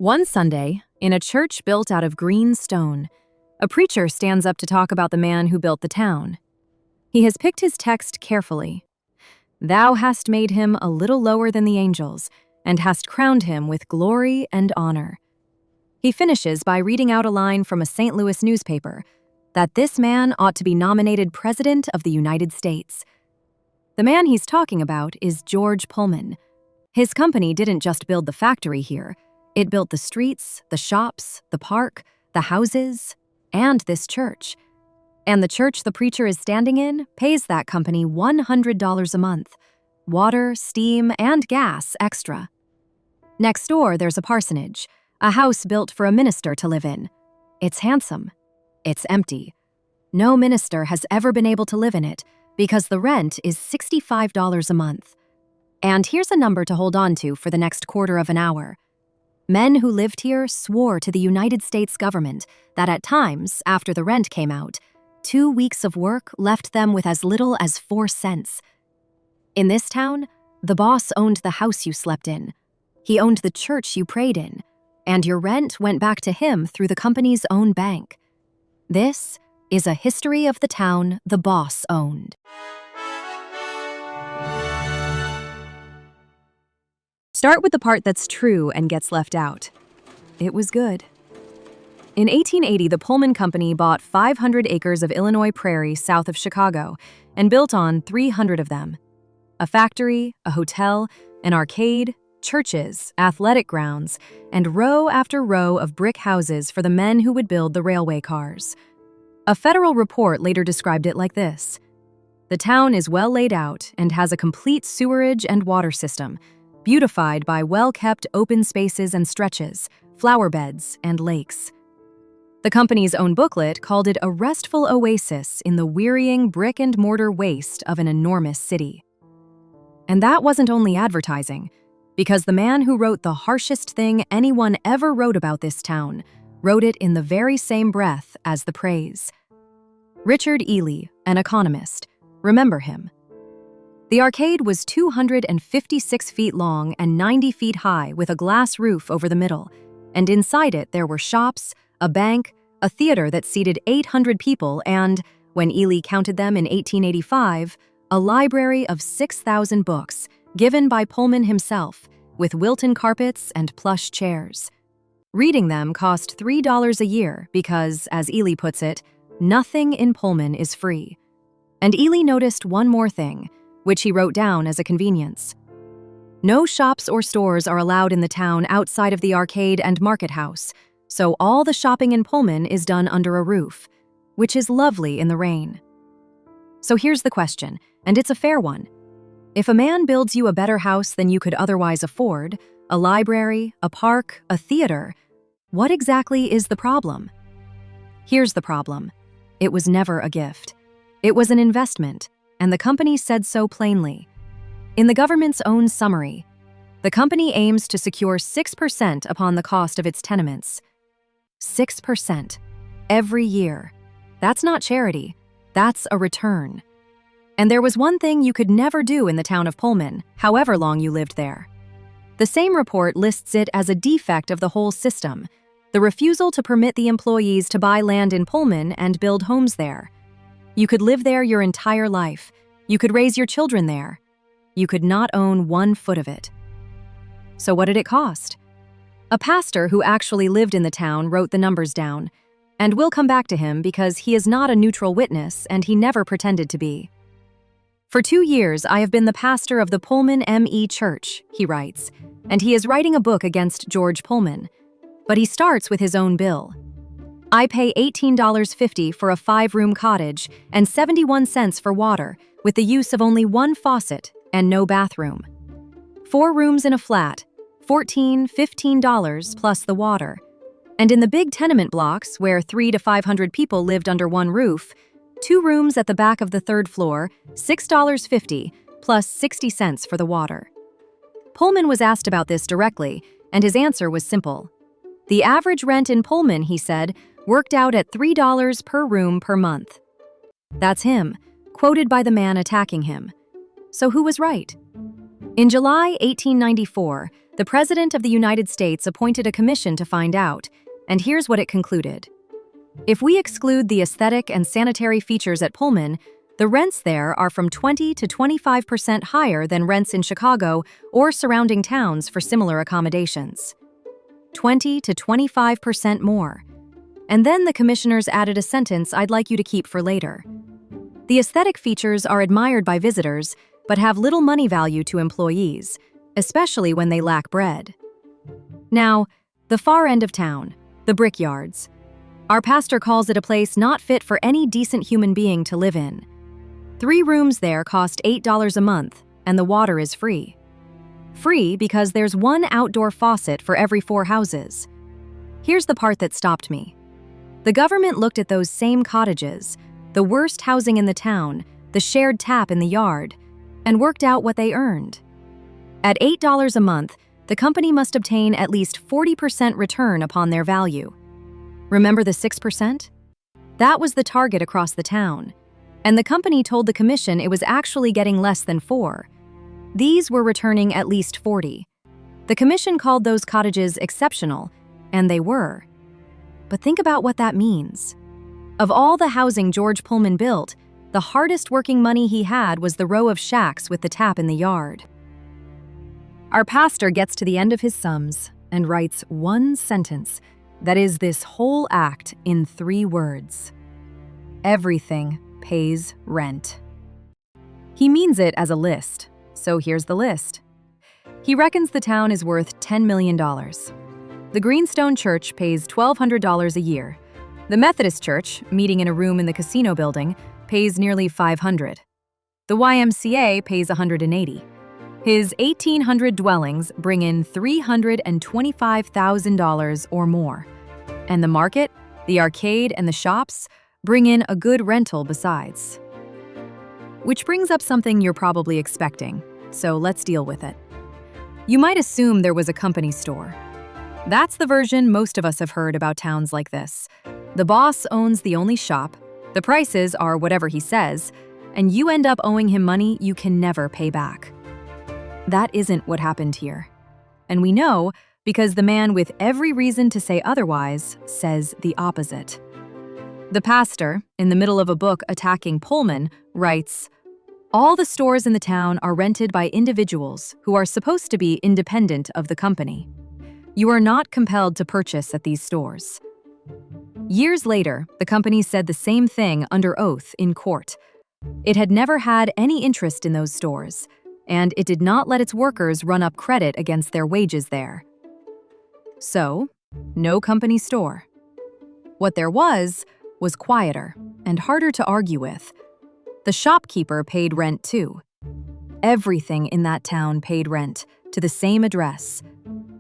One Sunday, in a church built out of green stone, a preacher stands up to talk about the man who built the town. He has picked his text carefully. Thou hast made him a little lower than the angels, and hast crowned him with glory and honor. He finishes by reading out a line from a St. Louis newspaper that this man ought to be nominated President of the United States. The man he's talking about is George Pullman. His company didn't just build the factory here. It built the streets, the shops, the park, the houses, and this church. And the church the preacher is standing in pays that company $100 a month. Water, steam, and gas extra. Next door, there's a parsonage, a house built for a minister to live in. It's handsome. It's empty. No minister has ever been able to live in it because the rent is $65 a month. And here's a number to hold on to for the next quarter of an hour. Men who lived here swore to the United States government that at times, after the rent came out, 2 weeks of work left them with as little as 4 cents. In this town, the boss owned the house you slept in. He owned the church you prayed in, and your rent went back to him through the company's own bank. This is a history of the town the boss owned. Start with the part that's true and gets left out. It was good. In 1880, the Pullman Company bought 500 acres of Illinois prairie south of Chicago and built on 300 of them. A factory, a hotel, an arcade, churches, athletic grounds, and row after row of brick houses for the men who would build the railway cars. A federal report later described it like this: "The town is well laid out and has a complete sewerage and water system, beautified by well-kept open spaces and stretches, flower beds, and lakes." The company's own booklet called it a restful oasis in the wearying brick-and-mortar waste of an enormous city. And that wasn't only advertising, because the man who wrote the harshest thing anyone ever wrote about this town wrote it in the very same breath as the praise. Richard Ely, an economist. Remember him. The arcade was 256 feet long and 90 feet high with a glass roof over the middle, and inside it there were shops, a bank, a theater that seated 800 people, and, when Ely counted them in 1885, a library of 6,000 books, given by Pullman himself, with Wilton carpets and plush chairs. Reading them cost $3 a year because, as Ely puts it, nothing in Pullman is free. And Ely noticed one more thing, which he wrote down as a convenience. No shops or stores are allowed in the town outside of the arcade and market house, so all the shopping in Pullman is done under a roof, which is lovely in the rain. So here's the question, and it's a fair one. If a man builds you a better house than you could otherwise afford, a library, a park, a theater, what exactly is the problem? Here's the problem. It was never a gift. It was an investment, and the company said so plainly. In the government's own summary, the company aims to secure 6% upon the cost of its tenements. 6%. Every year. That's not charity. That's a return. And there was one thing you could never do in the town of Pullman, however long you lived there. The same report lists it as a defect of the whole system, the refusal to permit the employees to buy land in Pullman and build homes there. You could live there your entire life. You could raise your children there. You could not own 1 foot of it. So what did it cost? A pastor who actually lived in the town wrote the numbers down, and we'll come back to him because he is not a neutral witness and he never pretended to be. "For 2 years, I have been the pastor of the Pullman M.E. Church," he writes, and he is writing a book against George Pullman. But he starts with his own bill. "I pay $18.50 for a 5-room cottage and 71 cents for water, with the use of only 1 faucet and no bathroom. 4 rooms in a flat, $15 plus the water. And in the big tenement blocks, where 300 to 500 people lived under one roof, 2 rooms at the back of the 3rd floor, $6.50 plus 60 cents for the water." Pullman was asked about this directly, and his answer was simple. The average rent in Pullman, he said, worked out at $3 per room per month. That's him, quoted by the man attacking him. So who was right? In July 1894, The President of the United States appointed a commission to find out, and here's what it concluded. If we exclude the aesthetic and sanitary features at Pullman, the rents there are from 20 to 25% higher than rents in Chicago or surrounding towns for similar accommodations. 20 to 25% more. And then the commissioners added a sentence I'd like you to keep for later. The aesthetic features are admired by visitors, but have little money value to employees, especially when they lack bread. Now, the far end of town, the brickyards. Our pastor calls it a place not fit for any decent human being to live in. 3 rooms there cost $8 a month, and the water is free. Free because there's 1 outdoor faucet for every 4 houses. Here's the part that stopped me. The government looked at those same cottages, the worst housing in the town, the shared tap in the yard, and worked out what they earned. At $8 a month, the company must obtain at least 40% return upon their value. Remember the 6%? That was the target across the town, and the company told the commission it was actually getting less than 4. These were returning at least 40. The commission called those cottages exceptional, and they were. But think about what that means. Of all the housing George Pullman built, the hardest working money he had was the row of shacks with the tap in the yard. Our pastor gets to the end of his sums and writes one sentence that is this whole act in 3 words. Everything pays rent. He means it as a list, so here's the list. He reckons the town is worth $10 million. The Greenstone Church pays $1,200 a year. The Methodist Church, meeting in a room in the casino building, pays nearly $500. The YMCA pays $180. His 1,800 dwellings bring in $325,000 or more. And the market, the arcade, and the shops bring in a good rental besides. Which brings up something you're probably expecting, so let's deal with it. You might assume there was a company store. That's the version most of us have heard about towns like this. The boss owns the only shop, the prices are whatever he says, and you end up owing him money you can never pay back. That isn't what happened here. And we know because the man with every reason to say otherwise says the opposite. The pastor, in the middle of a book attacking Pullman, writes, "All the stores in the town are rented by individuals who are supposed to be independent of the company. You are not compelled to purchase at these stores." Years later, the company said the same thing under oath in court. It had never had any interest in those stores, and it did not let its workers run up credit against their wages there. So, no company store. What there was quieter and harder to argue with. The shopkeeper paid rent too. Everything in that town paid rent, to the same address.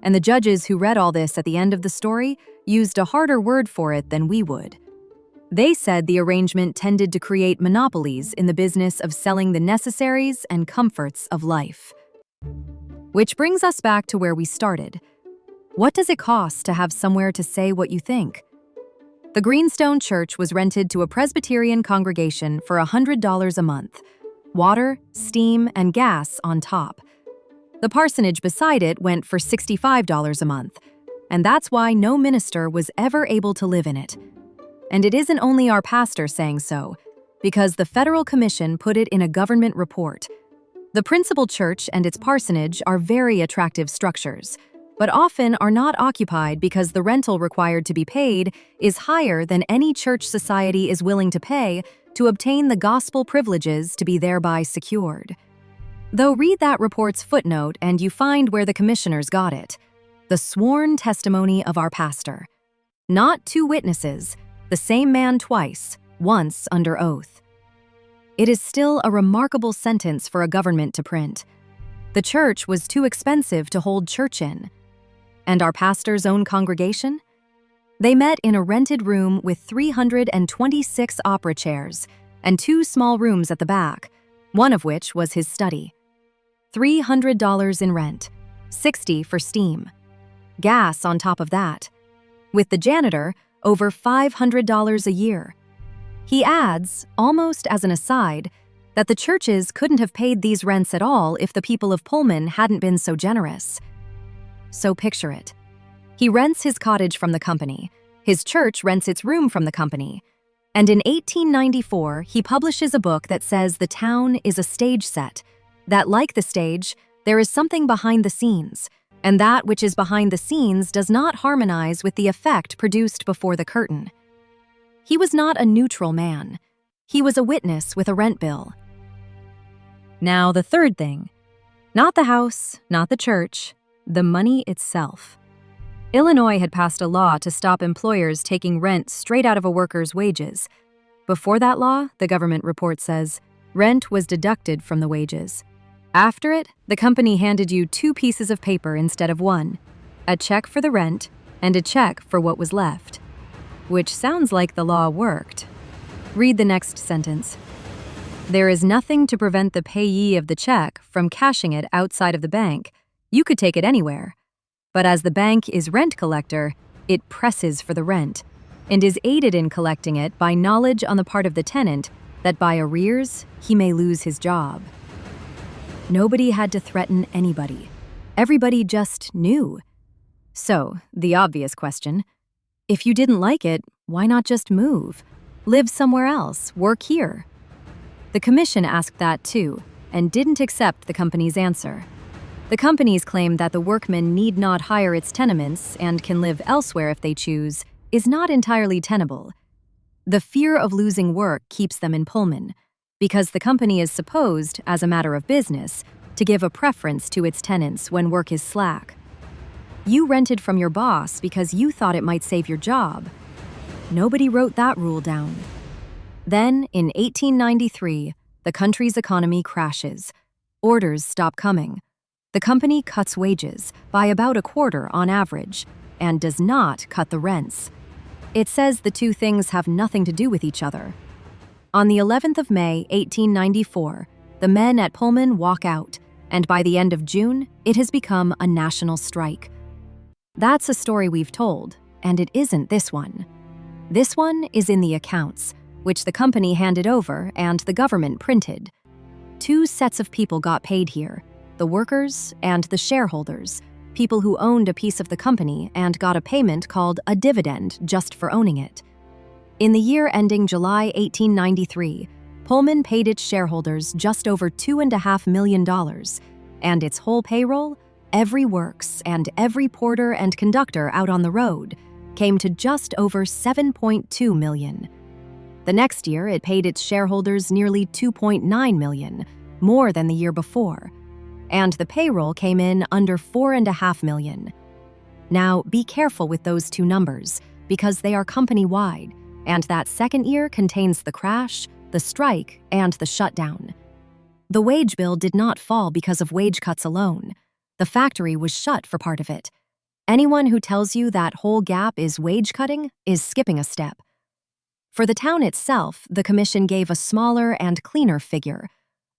And the judges who read all this at the end of the story used a harder word for it than we would. They said the arrangement tended to create monopolies in the business of selling the necessaries and comforts of life. Which brings us back to where we started. What does it cost to have somewhere to say what you think? The Greenstone Church was rented to a Presbyterian congregation for $100 a month, water, steam, and gas on top. The parsonage beside it went for $65 a month, and that's why no minister was ever able to live in it. And it isn't only our pastor saying so, because the Federal Commission put it in a government report. The principal church and its parsonage are very attractive structures, but often are not occupied because the rental required to be paid is higher than any church society is willing to pay to obtain the gospel privileges to be thereby secured. Though read that report's footnote and you find where the commissioners got it. The sworn testimony of our pastor. Not 2 witnesses, the same man twice, once under oath. It is still a remarkable sentence for a government to print. The church was too expensive to hold church in. And our pastor's own congregation? They met in a rented room with 326 opera chairs and 2 small rooms at the back, one of which was his study. $300 in rent, $60 for steam. Gas on top of that. With the janitor, over $500 a year. He adds, almost as an aside, that the churches couldn't have paid these rents at all if the people of Pullman hadn't been so generous. so picture it. He rents his cottage from the company. His church rents its room from the company. And in 1894, he publishes a book that says the town is a stage set, that like the stage, there is something behind the scenes, and that which is behind the scenes does not harmonize with the effect produced before the curtain. He was not a neutral man. He was a witness with a rent bill. Now, the third thing. Not the house, not the church, the money itself. Illinois had passed a law to stop employers taking rent straight out of a worker's wages. Before that law, the government report says, rent was deducted from the wages. After it, the company handed you 2 pieces of paper instead of 1, a check for the rent and a check for what was left. Which sounds like the law worked. Read the next sentence. There is nothing to prevent the payee of the check from cashing it outside of the bank. You could take it anywhere. But as the bank is rent collector, it presses for the rent and is aided in collecting it by knowledge on the part of the tenant that by arrears, he may lose his job. Nobody had to threaten anybody. Everybody just knew. So, the obvious question, if you didn't like it, why not just move? Live somewhere else, work here. The commission asked that too, and didn't accept the company's answer. The companies claim that the workmen need not hire its tenements and can live elsewhere if they choose, is not entirely tenable. The fear of losing work keeps them in Pullman, because the company is supposed, as a matter of business, to give a preference to its tenants when work is slack. You rented from your boss because you thought it might save your job. Nobody wrote that rule down. Then, in 1893, the country's economy crashes. Orders stop coming. The company cuts wages by about a quarter on average and does not cut the rents. It says the two things have nothing to do with each other. On the 11th of May, 1894, the men at Pullman walk out, and by the end of June, it has become a national strike. That's a story we've told, and it isn't this one. This one is in the accounts, which the company handed over and the government printed. 2 sets of people got paid here, the workers and the shareholders, people who owned a piece of the company and got a payment called a dividend just for owning it. In the year ending July 1893, Pullman paid its shareholders just over $2.5 million, and its whole payroll, every works and every porter and conductor out on the road, came to just over $7.2 million. The next year, it paid its shareholders nearly $2.9 million, more than the year before, and the payroll came in under $4.5 million. Now, be careful with those 2 numbers, because they are company-wide, and that second year contains the crash, the strike, and the shutdown. The wage bill did not fall because of wage cuts alone. The factory was shut for part of it. Anyone who tells you that whole gap is wage cutting is skipping a step. For the town itself, the commission gave a smaller and cleaner figure.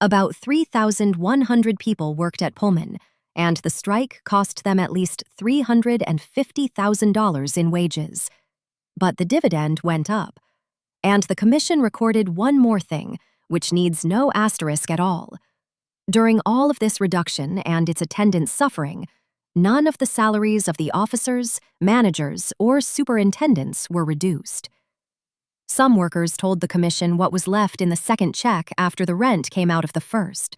About 3,100 people worked at Pullman, and the strike cost them at least $350,000 in wages. But the dividend went up. And the commission recorded one more thing, which needs no asterisk at all. During all of this reduction and its attendant suffering, none of the salaries of the officers, managers, or superintendents were reduced. Some workers told the commission what was left in the second check after the rent came out of the first.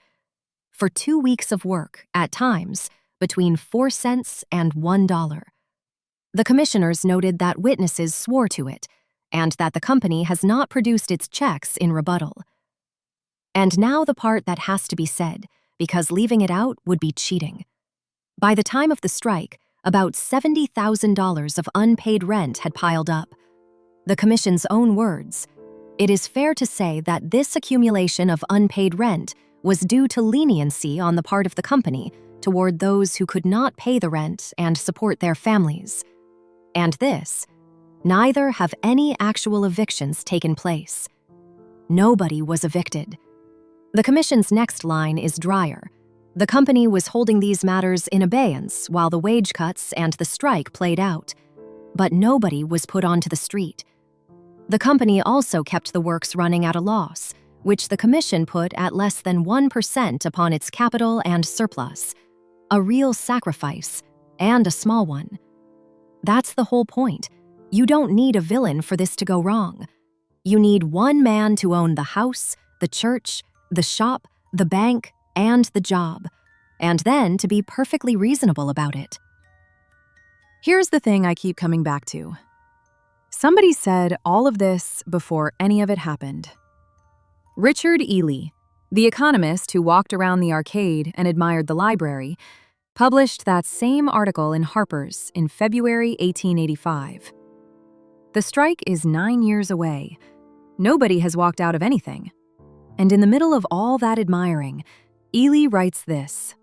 For 2 weeks of work, at times, between 4 cents and $1. The commissioners noted that witnesses swore to it, and that the company has not produced its checks in rebuttal. And now the part that has to be said, because leaving it out would be cheating. By the time of the strike, about $70,000 of unpaid rent had piled up. The commission's own words, "It is fair to say that this accumulation of unpaid rent was due to leniency on the part of the company toward those who could not pay the rent and support their families. And this, neither have any actual evictions taken place. Nobody was evicted." The commission's next line is drier. The company was holding these matters in abeyance while the wage cuts and the strike played out. But nobody was put onto the street. The company also kept the works running at a loss, which the commission put at less than 1% upon its capital and surplus. A real sacrifice, and a small one. That's the whole point. You don't need a villain for this to go wrong. You need one man to own the house, the church, the shop, the bank, and the job, and then to be perfectly reasonable about it. Here's the thing I keep coming back to. Somebody said all of this before any of it happened. Richard Ely, the economist who walked around the arcade and admired the library, published that same article in Harper's in February 1885. The strike is 9 years away. Nobody has walked out of anything. And in the middle of all that admiring, Ely writes this: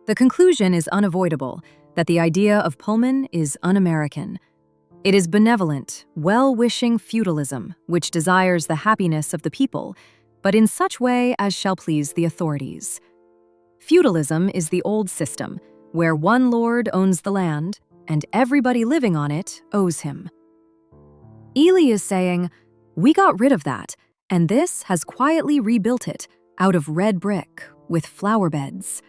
"The conclusion is unavoidable that the idea of Pullman is un-American. It is benevolent, well-wishing feudalism which desires the happiness of the people, but in such way as shall please the authorities. Feudalism is the old system, where one lord owns the land, and everybody living on it owes him." Ely is saying, we got rid of that, and this has quietly rebuilt it out of red brick with flower beds.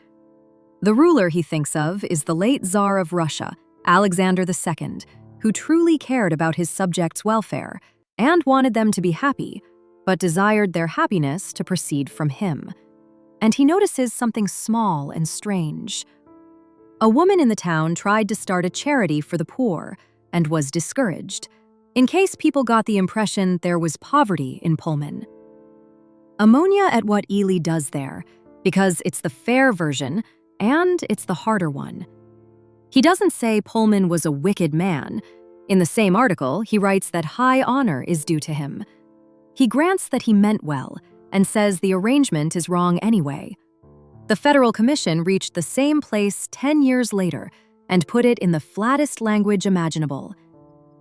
The ruler he thinks of is the late Tsar of Russia, Alexander II, who truly cared about his subjects' welfare and wanted them to be happy, but desired their happiness to proceed from him. And he notices something small and strange. A woman in the town tried to start a charity for the poor and was discouraged, in case people got the impression there was poverty in Pullman. Ammonia at what Ely does there, because it's the fair version and it's the harder one. He doesn't say Pullman was a wicked man. In the same article, he writes that high honor is due to him. He grants that he meant well and says the arrangement is wrong anyway. The Federal Commission reached the same place 10 years later and put it in the flattest language imaginable.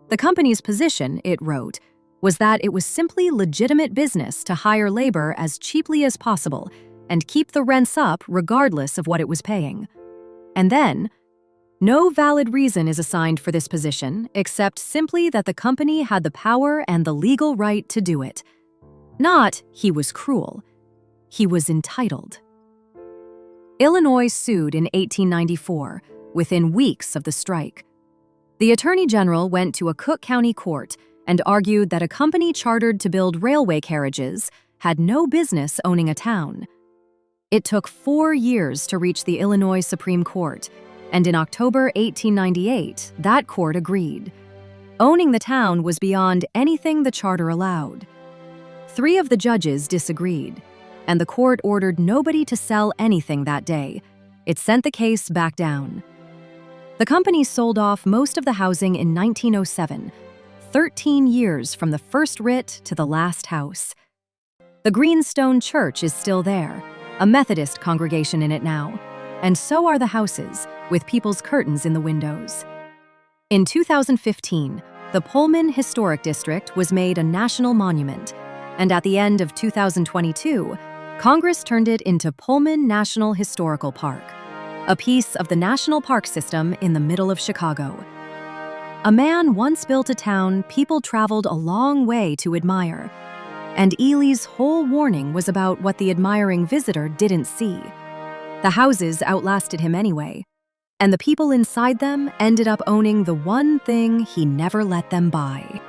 The company's position, it wrote, was that it was simply legitimate business to hire labor as cheaply as possible and keep the rents up regardless of what it was paying. And then, no valid reason is assigned for this position except simply that the company had the power and the legal right to do it. Not, he was cruel. He was entitled. Illinois sued in 1894, within weeks of the strike. The Attorney General went to a Cook County court and argued that a company chartered to build railway carriages had no business owning a town. It took 4 years to reach the Illinois Supreme Court, and in October 1898, that court agreed. Owning the town was beyond anything the charter allowed. 3 of the judges disagreed, and the court ordered nobody to sell anything that day. It sent the case back down. The company sold off most of the housing in 1907, 13 years from the first writ to the last house. The Greenstone Church is still there, a Methodist congregation in it now, and so are the houses, with people's curtains in the windows. In 2015, the Pullman Historic District was made a national monument, and at the end of 2022, Congress turned it into Pullman National Historical Park, a piece of the national park system in the middle of Chicago. A man once built a town people traveled a long way to admire, and Ely's whole warning was about what the admiring visitor didn't see. The houses outlasted him anyway, and the people inside them ended up owning the one thing he never let them buy.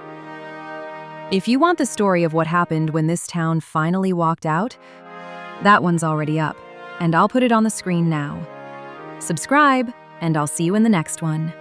If you want the story of what happened when this town finally walked out, that one's already up, and I'll put it on the screen now. Subscribe, and I'll see you in the next one.